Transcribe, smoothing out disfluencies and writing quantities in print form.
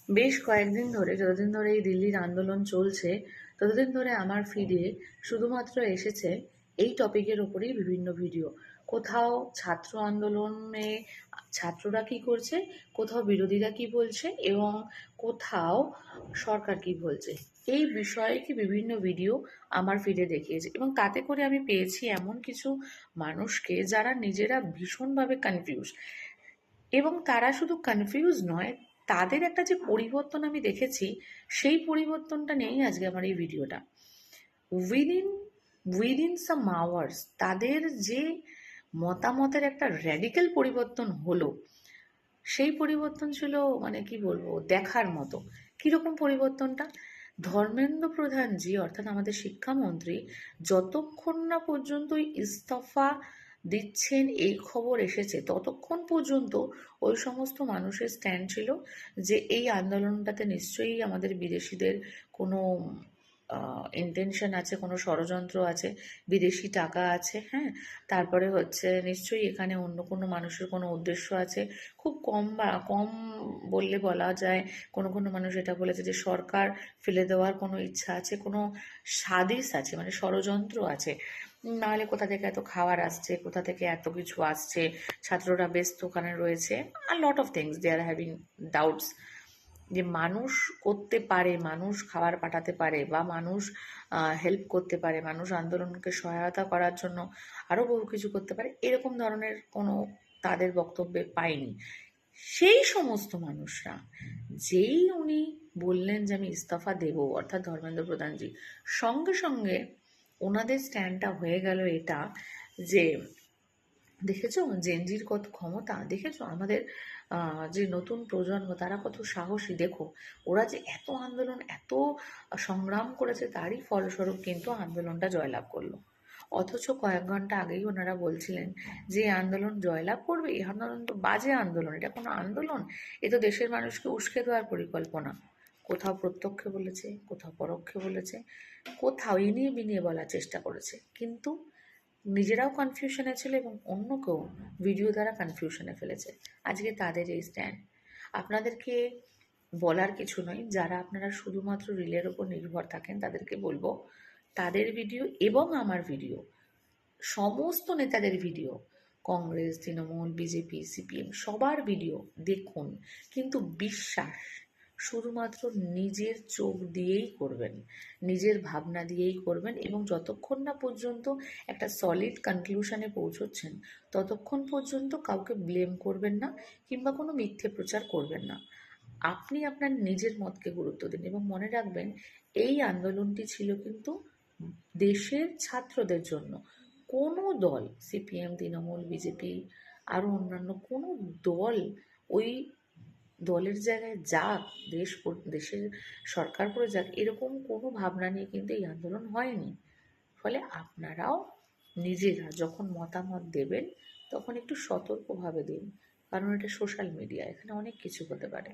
বেশ কয়েকদিন ধরে, যতদিন ধরে এই দিল্লির আন্দোলন চলছে, ততদিন ধরে আমার ফিডে শুধুমাত্র এসেছে এই টপিকের ওপরেই বিভিন্ন ভিডিও। কোথাও ছাত্র আন্দোলনে ছাত্ররা কি করছে, কোথাও বিরোধীরা কি বলছে, এবং কোথাও সরকার কি বলছে, এই বিষয়ে কি বিভিন্ন ভিডিও আমার ফিডে দেখিয়েছে। এবং তাতে করে আমি পেয়েছি এমন কিছু মানুষকে যারা নিজেরা ভীষণভাবে কনফিউজ, এবং তারা শুধু কনফিউজ নয়, তাদের একটা যে পরিবর্তন আমি দেখেছি, সেই পরিবর্তনটা নিয়েই আজকে আমার এই ভিডিওটা। উইদিন উইদিন সাম আওয়ার্স তাদের যে মতামতের একটা র্যাডিক্যাল পরিবর্তন হলো, সেই পরিবর্তন ছিল মানে কি বলবো, দেখার মতো। কীরকম পরিবর্তনটা? ধর্মেন্দ্র প্রধানজি অর্থাৎ আমাদের শিক্ষামন্ত্রী যতক্ষণ না পর্যন্ত ইস্তফা দিচ্ছেন এই খবর এসেছে, ততক্ষণ পর্যন্ত ওই সমস্ত মানুষের স্ট্যান্ড ছিল যে এই আন্দোলনটাতে নিশ্চয়ই আমাদের বিদেশিদের কোনো ইন্টেনশন আছে, কোনো ষড়যন্ত্র আছে, বিদেশি টাকা আছে, হ্যাঁ। তারপরে হচ্ছে নিশ্চয়ই এখানে অন্য কোনো মানুষের কোনো উদ্দেশ্য আছে। খুব কম বললে বলা যায়, কোনো কোনো মানুষ এটা বলেছে যে সরকার ফেলে দেওয়ার কোনো ইচ্ছা আছে, কোনো সাদিশ আছে, মানে ষড়যন্ত্র আছে। নাহলে কোথা থেকে এত খাবার আসছে, কোথা থেকে এত কিছু আসছে, ছাত্ররা ব্যস্ত ওখানে রয়েছে, আর lot of things they are having doubts যে মানুষ করতে পারে, মানুষ খাবার পাঠাতে পারে, বা মানুষ হেল্প করতে পারে, মানুষ আন্দোলনকে সহায়তা করার জন্য আরও বহু কিছু করতে পারে, এরকম ধরনের কোনো তাদের বক্তব্যে পাইনি। সেই সমস্ত মানুষরা, যেই উনি বললেন যে আমি ইস্তফা দেব, অর্থাৎ ধর্মেন্দ্র প্রধানজি, সঙ্গে সঙ্গে ওনাদের স্ট্যান্ডটা হয়ে গেল এটা যে দেখেছো জেনজির কত ক্ষমতা, দেখেছো আমাদের যে নতুন প্রজন্ম তারা কত সাহসী, দেখো ওরা যে এত আন্দোলন, এত সংগ্রাম করেছে, তারই ফলস্বরূপ কিন্তু আন্দোলনটা জয়লাভ করলো। অথচ কয়েক ঘন্টা আগেই ওনারা বলছিলেন যে এই আন্দোলন জয়লাভ করবে, এই আন্দোলন তো বাজে আন্দোলন, এটা কোনো আন্দোলন, এ তো দেশের মানুষকে উস্কে দেওয়ার পরিকল্পনা। কোথাও প্রত্যক্ষে বলেছে, কোথাও পরোক্ষে বলেছে, কোথাও ইনিয়ে বিনিয়ে বলার চেষ্টা করেছে, কিন্তু নিজেরাও কনফিউশনে ছিল এবং অন্যকেও ভিডিও দ্বারা কনফিউশনে ফেলেছে। আজকে তাদের এই স্ট্যান্ড। আপনাদেরকে বলার কিছু নয়, যারা আপনারা শুধুমাত্র রিলের ওপর নির্ভর থাকেন তাদেরকে বলবো, তাদের ভিডিও এবং আমার ভিডিও, সমস্ত নেতাদের video, Congress, Trinamool, BJP, CPM, সবার ভিডিও দেখুন, কিন্তু বিশ্বাস শুধুমাত্র নিজের চোখ দিয়েই করবেন, নিজের ভাবনা দিয়েই করবেন, এবং যতক্ষণ না পর্যন্ত একটা সলিড কনক্লুশনে পৌঁছচ্ছেন, ততক্ষণ পর্যন্ত কাউকে ব্লেম করবেন না, কিংবা কোনো মিথ্যে প্রচার করবেন না। আপনি আপনার নিজের মতকে গুরুত্ব দিন, এবং মনে রাখবেন এই আন্দোলনটি ছিল কিন্তু দেশের ছাত্রদের জন্য। কোনো দল, সিপিএম, তৃণমূল, বিজেপি, আরও অন্যান্য কোনো দল ওই দলের জায়গায় যাক, দেশের সরকার করে যাক, এরকম কোনো ভাবনা নিয়ে কিন্তু এই আন্দোলন হয়নি। ফলে আপনারাও নিজেরা যখন মতামত দেবেন, তখন একটু সতর্কভাবে দিন, কারণ এটা সোশ্যাল মিডিয়া, এখানে অনেক কিছু হতে পারে।